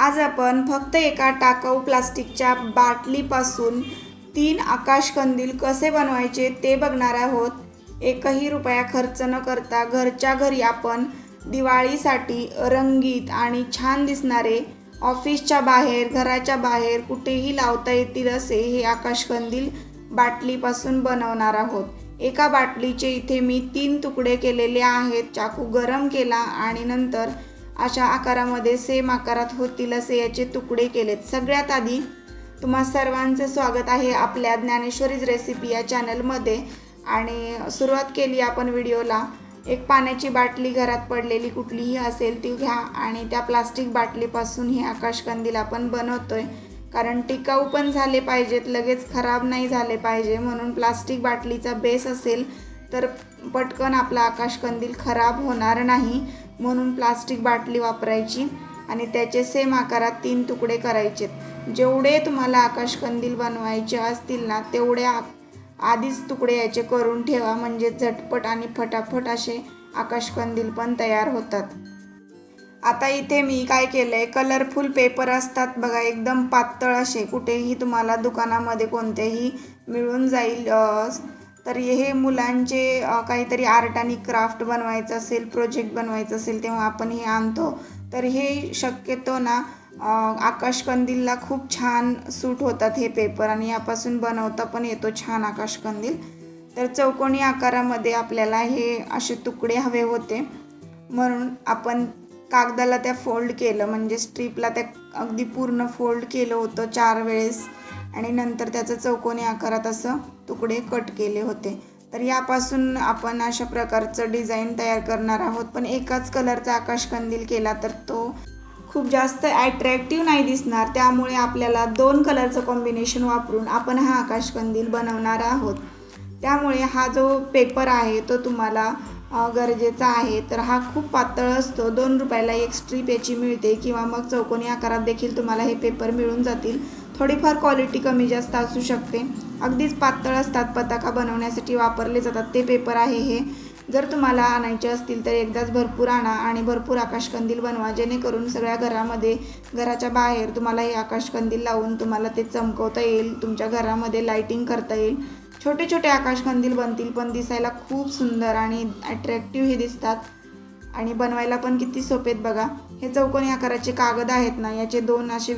आज आपण फक्त एका टाकाऊ प्लास्टिकच्या बाटलीपासून 3 आकाशकंदील कसे बनवायचे ते बघणार आहोत. एकही रुपया खर्च न करता घरच्या घरी आपण दिवाळीसाठी रंगीत आणि छान दिसणारे, ऑफिसच्या बाहेर, घराच्या बाहेर कुठेही लावता येतील असे हे आकाशकंदील बाटलीपासून बनवणार आहोत. एका बाटलीचे इथे मी 3 तुकडे केलेले आहेत. चाकू गरम केला आणि नंतर अशा आकारामध्ये सेम आकारात होतील असे याचे तुकडे केलेत. सगळ्यात आधी तुम्हा सर्वांचे स्वागत आहे आपल्या ज्ञानेश्वरीज रेसिपी या चॅनलमध्ये. आणि सुरुवात केली आपण व्हिडिओला. एक पाण्याची बाटली घरात पडलेली कुठलीही असेल ती घ्या आणि त्या प्लास्टिक बाटलीपासून हे आकाशकंदील आपण बनवतोय. कारण टिकाऊ पण झाले पाहिजेत, लगेच खराब नाही झाले पाहिजे, म्हणून प्लास्टिक बाटलीचा बेस असेल तर पटकन आपला आकाशकंदील खराब होणार नाही, म्हणून प्लास्टिक बाटली वापरायची आणि त्याचे सेम आकारात 3 तुकडे करायचेत. जेवढे तुम्हाला आकाशकंदील बनवायचे असतील ना तेवढे आधीच तुकडे याचे करून ठेवा, म्हणजे झटपट आणि फटाफट असे आकाशकंदील पण तयार होतात. आता इथे मी काय केलं आहे, कलरफुल पेपर असतात बघा, एकदम पातळ असे, कुठेही तुम्हाला दुकानामध्ये कोणतेही मिळून जाईल. तर हे मुलांचे काहीतरी आर्ट आणि क्राफ्ट बनवायचं असेल, प्रोजेक्ट बनवायचं असेल तेव्हा आपण हे आणतो. तर हे शक्यतो ना आकाशकंदीलला खूप छान सूट होतात हे पेपर, आणि यापासून बनवता पण येतो छान आकाशकंदील. तर चौकोनी आकारामध्ये आपल्याला हे असे तुकडे हवे होते, म्हणून आपण कागदाला त्या फोल्ड केलं, म्हणजे स्ट्रीपला त्या अगदी पूर्ण फोल्ड केलं होतं 4 वेळेस, आणि नंतर त्याचं चौकोनी आकारात असं तुकडे कट केले होते. तर यापासून आपण अशा प्रकारचं डिझाईन तयार करणार आहोत. पण एकाच कलरचा आकाशकंदील केला तर तो खूप जास्त ॲट्रॅक्टिव्ह नाही दिसणार, त्यामुळे आपल्याला 2 कलरचं कॉम्बिनेशन वापरून आपण हा आकाशकंदील बनवणार आहोत. त्यामुळे हा जो पेपर आहे तो तुम्हाला गरजेचा आहे. तर हा खूप पातळ असतो, 2 रुपयाला एक स्ट्रीप याची मिळते, किंवा मग चौकोनी आकारात देखील तुम्हाला हे पेपर मिळून जातील. थोडीफार क्वालिटी कमी जास्त असू शकते. अगदीच पातळ असतात, पताका बनवण्यासाठी वापरले जातात ते पेपर आहे हे. जर तुम्हाला आणायचे असतील तर एकदाच भरपूर आणा आणि भरपूर आकाशकंदील बनवा, जेणेकरून सगळ्या घरामध्ये, घराच्या बाहेर तुम्हाला हे आकाशकंदील लावून तुम्हाला ते चमकवता येईल, तुमच्या घरामध्ये लाईटिंग करता येईल. छोटे छोटे आकाशकंदील बनतील, पण दिसायला खूप सुंदर आणि अट्रॅक्टिव्ह हे दिसतात, आणि बनवायला पण किती सोपे आहेत बघा. हे चौकोनी आकाराचे कागद आहेत ना, याचे 2 असे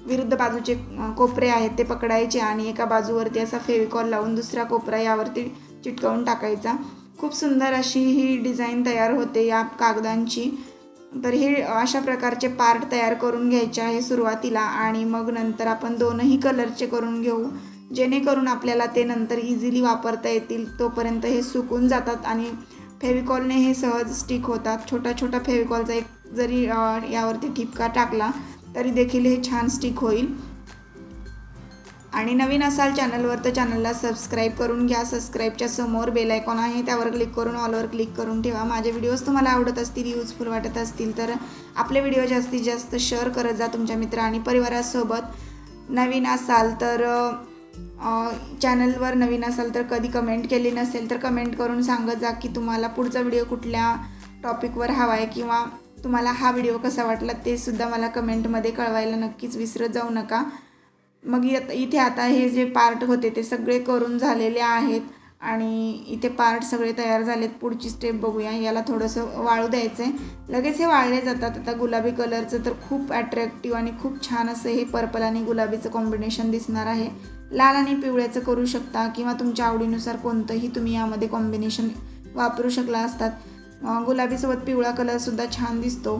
विरुद्ध बाजूचे कोपरे आहेत ते पकडायचे आणि एका बाजूवरती असा फेविकॉल लावून दुसरा कोपरा यावरती चिटकवून टाकायचा. खूप सुंदर अशी ही डिझाईन तयार होते या कागदांची. तर हे अशा प्रकारचे पार्ट तयार करून घ्यायचे आहे सुरुवातीला, आणि मग नंतर आपण 2ही कलरचे करून घेऊ, जेणेकरून आपल्याला ते नंतर इझिली वापरता येतील. तोपर्यंत हे सुकून जातात आणि फेविकॉलने हे सहज स्टिक होतात. छोटा छोटा फेविकॉलचा एक जरी यावरती ठिपका टाकला तरी देखील हे छान स्टिक होईल. आणि नवीन असाल चॅनलवर तर चॅनलला सबस्क्राईब करून घ्या. सबस्क्राईबच्या समोर बेल आयकॉन आहे, त्यावर क्लिक करून ऑलवर क्लिक करून ठेवा. माझे व्हिडिओज तुम्हाला आवडत असतील, यूजफुल वाटत असतील तर आपले व्हिडिओ जास्तीत जास्त शेअर करत जा तुमच्या मित्र आणि परिवारासोबत. नवीन असाल तर चॅनलवर नवीन असाल तर कधी कमेंट केली नसेल तर कमेंट करून सांगत जा की तुम्हाला पुढचा व्हिडिओ कुठल्या टॉपिकवर हवा आहे, किंवा तुम्हाला हा व्हिडिओ कसा वाटला ते सुद्धा मला कमेंटमध्ये कळवायला नक्कीच विसरत जाऊ नका. मग इथे आता हे जे पार्ट होते ते सगळे करून झालेले आहेत, आणि इथे पार्ट सगळे तयार झालेत. पुढची स्टेप बघूया. याला थोडंसं वाळू द्यायचं आहे, लगेच हे वाळले जातात. आता गुलाबी कलरचं तर खूप ॲट्रॅक्टिव्ह आणि खूप छान असं हे पर्पल आणि गुलाबीचं कॉम्बिनेशन दिसणार आहे. लाल आणि पिवळ्याचं करू शकता, किंवा तुमच्या आवडीनुसार कोणतंही तुम्ही यामध्ये कॉम्बिनेशन वापरू शकला असतात. गुलाबीसोबत पिवळा कलरसुद्धा छान दिसतो.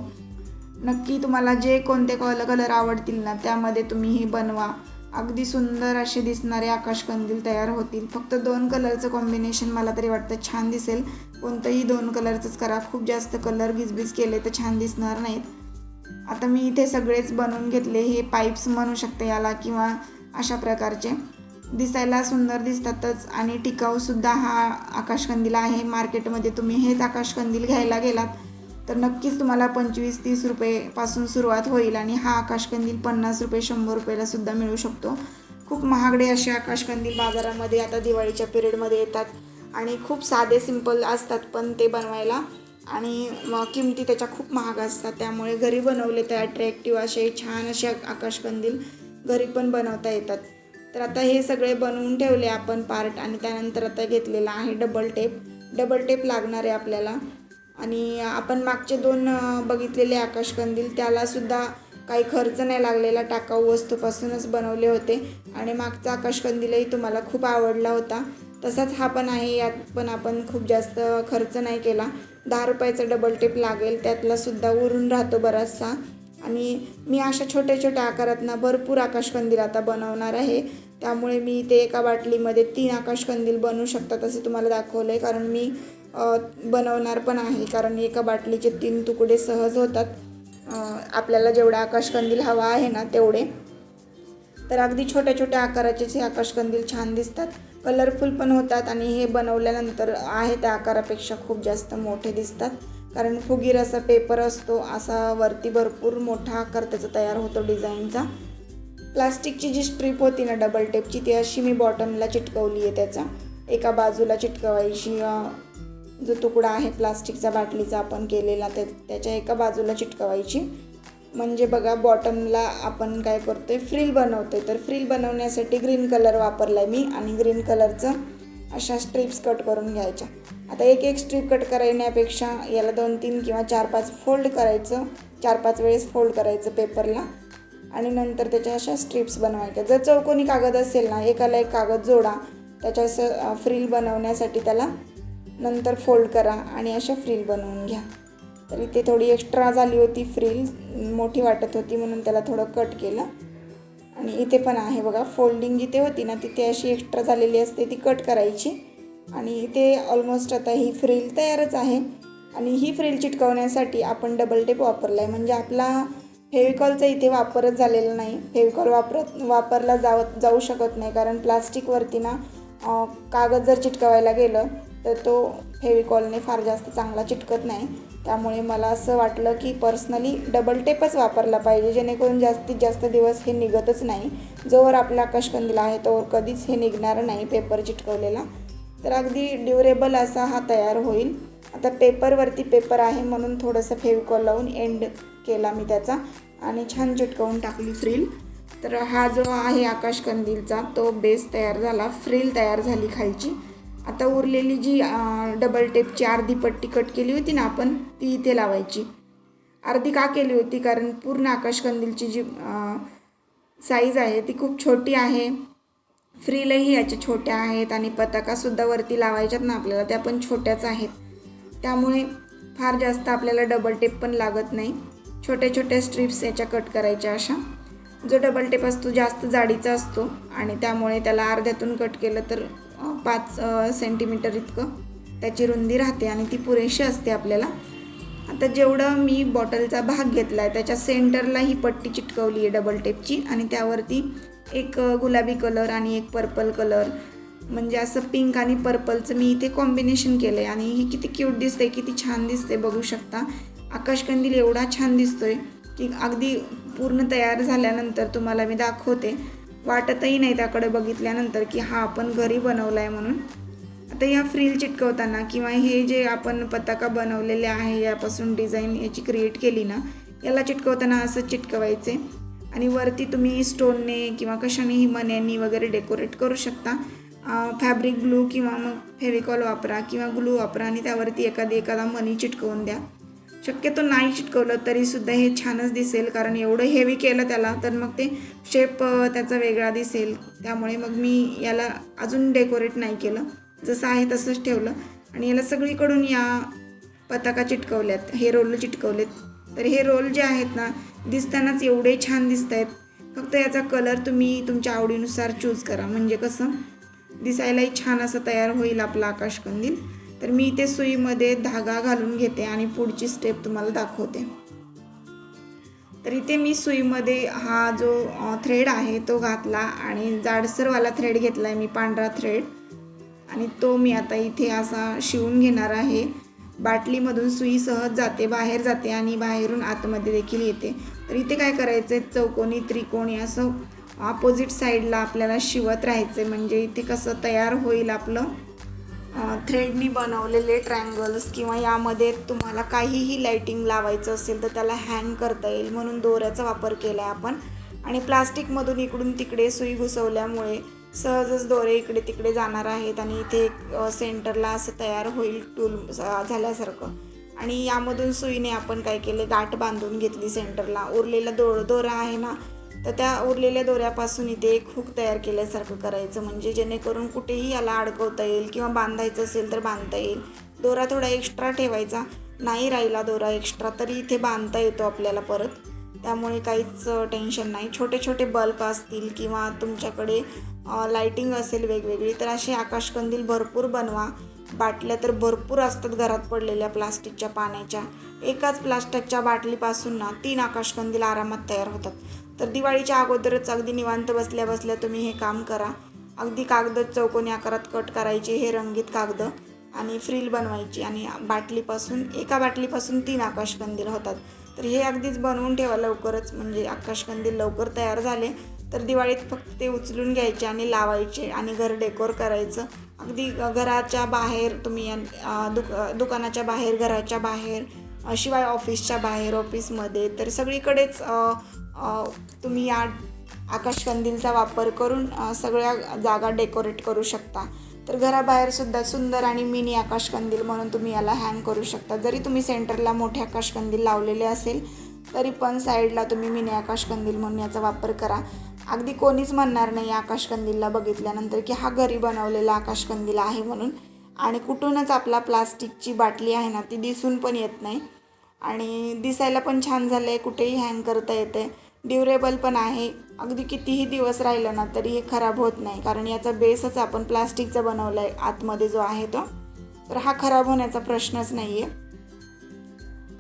नक्की तुम्हाला जे कोणते कलर आवडतील ना त्यामध्ये तुम्ही हे बनवा. अगदी सुंदर असे दिसणारे आकाशकंदील तयार होतील. फक्त 2 कलरचं कॉम्बिनेशन मला तरी वाटतं छान दिसेल. कोणतंही 2 कलरचंच करा, खूप जास्त कलर गिजबीज केले तर छान दिसणार नाहीत. आता मी इथे सगळेच बनवून घेतले. हे पाईप्स म्हणू शकते याला, किंवा अशा प्रकारचे दिसायला सुंदर दिसतातच आणि टिकाऊसुद्धा हा आकाशकंदील आहे. मार्केटमध्ये तुम्ही हेच आकाशकंदील घ्यायला गेलात तर नक्कीच तुम्हाला 25-30 रुपयेपासून सुरुवात होईल, आणि हा आकाशकंदील 50 रुपये 100 रुपयाला सुद्धा मिळू शकतो. खूप महागडे असे आकाशकंदील बाजारामध्ये आता दिवाळीच्या पिरियडमध्ये येतात, आणि खूप साधे सिंपल असतात, पण ते बनवायला आणि किमती त्याच्या खूप महाग असतात. त्यामुळे घरी बनवले तर अट्रॅक्टिव्ह असे छान असे आकाशकंदील घरी पण बनवता येतात. तर आता हे सगळे बनवून ठेवले आपण पार्ट आणि त्यानंतर आता घेतलेला आहे डबल टेप लागणार आहे आपल्याला. आणि आपण मागचे 2 बघितलेले आकाशकंदील त्यालासुद्धा काही खर्च नाही लागलेला, टाकाऊ वस्तूपासूनच बनवले होते आणि मागचा आकाशकंदीलही तुम्हाला खूप आवडला होता. तसाच हा पण आहे, यात पण आपण खूप जास्त खर्च नाही केला. 10 रुपयाचा डबल टेप लागेल, त्यातलासुद्धा उरून राहतो बराचसा. आणि मी अशा छोट्या छोट्या आकारातना भरपूर आकाशकंदील आता बनवणार आहे. त्यामुळे मी इथे एका बाटलीमध्ये 3 आकाशकंदील बनवू शकतात असे तुम्हाला दाखवलं आहे, कारण मी बनवणार पण आहे. कारण एका बाटलीचे 3 तुकडे सहज होतात, आपल्याला जेवढा आकाशकंदील हवा आहे ना तेवढे. तर अगदी छोट्या छोट्या आकाराचेच हे आकाशकंदील छान दिसतात, कलरफुल पण होतात आणि हे बनवल्यानंतर आहे त्या आकारापेक्षा खूप जास्त मोठे दिसतात. कारण फुगीर असा पेपर असतो, असा वरती भरपूर मोठा आकार त्याचा तयार होतो डिझाईनचा. प्लास्टिकची जी स्ट्रीप होती ना डबल टेपची, ती अशी मी बॉटमला चिटकवली आहे. त्याचा एका बाजूला चिटकवायची, जो तुकडा आहे प्लास्टिकचा बाटलीचा आपण केलेला त्याच्या एका बाजूला चिटकवायची. म्हणजे बघा बॉटमला आपण काय करतोय, फ्रिल बनवतोय. तर फ्रिल बनवण्यासाठी ग्रीन कलर वापरला आहे मी आणि ग्रीन कलरचं अशा स्ट्रिप्स कट करून घ्यायच्या. आता एक स्ट्रीप कट करण्यापेक्षा याला 2-3 किंवा 4-5 फोल्ड करायचं, 4-5 वेळेस फोल्ड करायचं पेपरला आणि नंतर त्याच्या अशा स्ट्रिप्स बनवायच्या. जर चौकोनी कागद असेल ना, एकाला एक कागद जोडा, त्याच्या असं फ्रिल बनवण्यासाठी त्याला नंतर फोल्ड करा आणि अशा फ्रिल बनवून घ्या. तर इथे थोडी एक्स्ट्रा झाली होती फ्रिल, मोठी वाटत होती म्हणून त्याला थोडं कट केलं. आणि इथे पण आहे बघा, फोल्डिंग जिथे होती ना तिथे अशी एक्स्ट्रा झालेली असते, ती कट करायची. आणि इथे ऑलमोस्ट आता ही फ्रिल तयारच आहे. आणि ही फ्रिल चिटकवण्यासाठी आपण डबल टेप वापरला आहे, म्हणजे आपला फेविकॉलचा इथे वापरच झालेला नाही. फेविकॉल वापरला जाऊ शकत नाही, कारण प्लास्टिकवरती ना कागद जर चिटकवायला गेलं तर तो फेविकॉलने फार जास्त चांगला चिटकत नाही. त्यामुळे मला असं वाटलं की पर्सनली डबल टेपच वापरला पाहिजे, जेणेकरून जास्तीत जास्त दिवस हे निघतच नाही. जोवर आपला आकाशकंदील आहे तोवर कधीच हे निघणार नाही पेपर चिटकवलेला. तर अगदी ड्युरेबल असा हा तयार होईल. आता पेपरवरती पेपर आहे म्हणून थोडंसं फेविकॉल लावून एंड केला मी त्याचा आणि छान चिटकवून टाकली फ्रिल. तर हा जो आहे आकाशकंदीलचा तो बेस तयार झाला, फ्रिल तयार झाली खालची. आता उरलेली जी डबल टेपची अर्धी पट्टी कट केली होती ना आपण, ती इथे लावायची. अर्धी का केली होती, कारण पूर्ण आकाशकंदीलची जी साईज आहे ती खूप छोटी आहे. फ्रिलही याच्या छोट्या आहेत आणि पताकासुद्धा वरती लावायच्यात ना आपल्याला, त्या पण छोट्याच आहेत. त्यामुळे फार जास्त आपल्याला डबल टेप पण लागत नाही. छोट्या छोट्या स्ट्रिप्स याच्या कट करायच्या अशा. जो डबल टेप असतो जास्त जाडीचा असतो आणि त्यामुळे त्याला अर्ध्यातून कट केलं तर 5 सेंटीमीटर इतकं त्याची रुंदी राहते आणि ती पुरेशी असते आपल्याला. आता जेवढं मी बॉटलचा भाग घेतला आहे त्याच्या सेंटरला ही पट्टी चिटकवली आहे डबल टेपची आणि त्यावरती एक गुलाबी कलर आणि एक पर्पल कलर, म्हणजे असं पिंक आणि पर्पलचं मी इथे कॉम्बिनेशन केलं आहे. आणि हे किती क्यूट दिसते, किती छान दिसते बघू शकता. आकाशकंदील एवढा छान दिसतोय की अगदी पूर्ण तयार झाल्यानंतर तुम्हाला मी दाखवते, वाटतही नाही त्याकडे बघितल्यानंतर की हा आपण घरी बनवला आहे म्हणून. आता या फ्रिल चिटकवताना किंवा हे जे आपण पताका बनवलेले आहे यापासून डिझाईन याची क्रिएट केली ना, याला चिटकवताना असं चिटकवायचे आणि वरती तुम्ही स्टोनने किंवा कशानेही मण्यांनी वगैरे डेकोरेट करू शकता. फॅब्रिक ग्लू किंवा मग फेविकॉल वापरा किंवा ग्लू वापरा आणि त्यावरती एखादा मणी चिटकवून द्या. शक्यतो नाही चिटकवलं तरीसुद्धा हे छानच दिसेल, कारण एवढं हेवी केलं त्याला तर मग ते शेप त्याचा वेगळा दिसेल. त्यामुळे मग मी याला अजून डेकोरेट नाही केलं, जसं आहे तसंच ठेवलं. आणि याला सगळीकडून या पताका चिटकवल्यात, हे रोल चिटकवलेत. तर हे रोल जे आहेत ना दिसतानाच एवढे छान दिसत आहेत. फक्त याचा कलर तुम्ही तुमच्या आवडीनुसार चूज करा, म्हणजे कसं दिसायलाही छान असं तयार होईल आपला आकाशकंदील. तर मी इथे सुईमध्ये धागा घालून घेते आणि पुढची स्टेप तुम्हाला दाखवते. तर इथे मी सुईमध्ये हा जो थ्रेड आहे तो घातला आणि जाडसरवाला थ्रेड घेतला आहे मी, पांढरा थ्रेड, आणि तो मी आता इथे असा शिवून घेणार आहे. बाटलीमधून सुई सहज जाते, बाहेर जाते आणि बाहेरून आतमध्ये देखील येते. तर इथे काय करायचं आहे, चौकोनी त्रिकोणी असं अपोजिट साईडला आपल्याला शिवत राहायचं आहे, म्हणजे इथे कसं तयार होईल आपलं थ्रेडनी बनवलेले ट्रायंगल्स किंवा यामध्ये तुम्हाला काहीही लाईटिंग लावायचं असेल तर त्याला हँग करता येईल म्हणून दोऱ्याचा वापर केला आहे आपण. आणि प्लास्टिकमधून इकडून तिकडे सुई घुसवल्यामुळे सहजच दोरे इकडे तिकडे जाणार आहेत आणि इथे एक सेंटरला असं तयार होईल टूल झाल्यासारखं. आणि यामधून सुईने आपण काय केले, गाठ बांधून घेतली सेंटरला. उरलेला दोरा आहे ना, तर त्या उरलेल्या दोऱ्यापासून इथे एक हुक तयार केल्यासारखं करायचं, म्हणजे जेणेकरून कुठेही याला अडकवता येईल किंवा बांधायचं असेल तर बांधता येईल. दोरा थोडा एक्स्ट्रा ठेवायचा, नाही राहिला दोरा एक्स्ट्रा तरी इथे बांधता येतो आपल्याला परत, त्यामुळे काहीच टेन्शन नाही. छोटे छोटे बल्ब असतील किंवा तुमच्याकडे लाईटिंग असेल वेगवेगळी तर असे आकाशकंदील भरपूर बनवा. बाटल्या तर भरपूर असतात घरात पडलेल्या प्लास्टिकच्या पाण्याच्या. एकाच प्लास्टिकच्या बाटलीपासून ना 3 आकाशकंदील आरामात तयार होतात. तर दिवाळीच्या अगोदरच अगदी निवांत बसल्या बसल्या तुम्ही हे काम करा. अगदी कागद चौकोनी आकारात कट करायचे, हे रंगीत कागद, आणि फ्रिल बनवायची आणि एका बाटलीपासून 3 आकाशकंदील होतात. तर हे अगदीच बनवून ठेवा लवकरच, म्हणजे आकाशकंदील लवकर तयार झाले तर दिवाळीत फक्त ते उचलून घ्यायचे आणि लावायचे आणि घर डेकोर करायचं. अगदी घराच्या बाहेर तुम्ही दुकानाच्या बाहेर, घराच्या बाहेर, शिवाय ऑफिसच्या बाहेर, ऑफिसमध्ये, तर सगळीकडेच तुम्ही या आकाशकंदीलचा वापर करून सगळ्या जागा डेकोरेट करू शकता. तर घराबाहेरसुद्धा सुंदर आणि मिनी आकाशकंदील म्हणून तुम्ही याला हँग करू शकता. जरी तुम्ही सेंटरला मोठे आकाशकंदील लावलेले असेल तरी पण साईडला तुम्ही मिनी आकाशकंदील म्हणून याचा वापर करा. अगदी कोणीच म्हणणार नाही आकाशकंदीलला बघितल्यानंतर की हा घरी बनवलेला आकाशकंदील आहे म्हणून. आणि कुठूनच आपला प्लास्टिकची बाटली आहे ना ती दिसून पण येत नाही आणि दिसायला पण छान झालं आहे, कुठेही हँग करता येते, ड्युरेबल पण आहे. अगदी कितीही दिवस राहिलं ना तरी हे खराब होत नाही, कारण याचा बेसच आपण प्लास्टिकचा बनवला आहे आतमध्ये जो आहे तो, तर हा खराब होण्याचा प्रश्नच नाही आहे.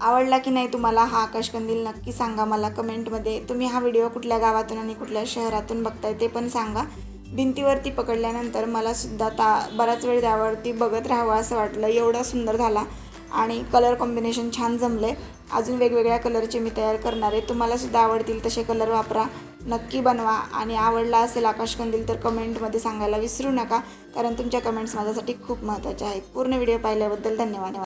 आवडला की नाही तुम्हाला हा आकाशकंदील नक्की सांगा मला कमेंटमध्ये. तुम्ही हा व्हिडिओ कुठल्या गावातून आणि कुठल्या शहरातून बघताय ते पण सांगा. भिंतीवरती पकडल्यानंतर मलासुद्धा बराच वेळ त्यावरती बघत राहावं असं वाटलं, एवढा सुंदर झाला आणि कलर कॉम्बिनेशन छान जमलं आहे. अजून वेगवेगळ्या कलरचे मी तयार करणार आहे, तुम्हालासुद्धा आवडतील तसे कलर वापरा, नक्की बनवा. आणि आवडला असेल आकाशकंदील तर कमेंटमध्ये सांगायला विसरू नका, कारण तुमच्या कमेंट्स माझ्यासाठी खूप महत्त्वाच्या आहेत. पूर्ण व्हिडिओ पाहिल्याबद्दल धन्यवाद.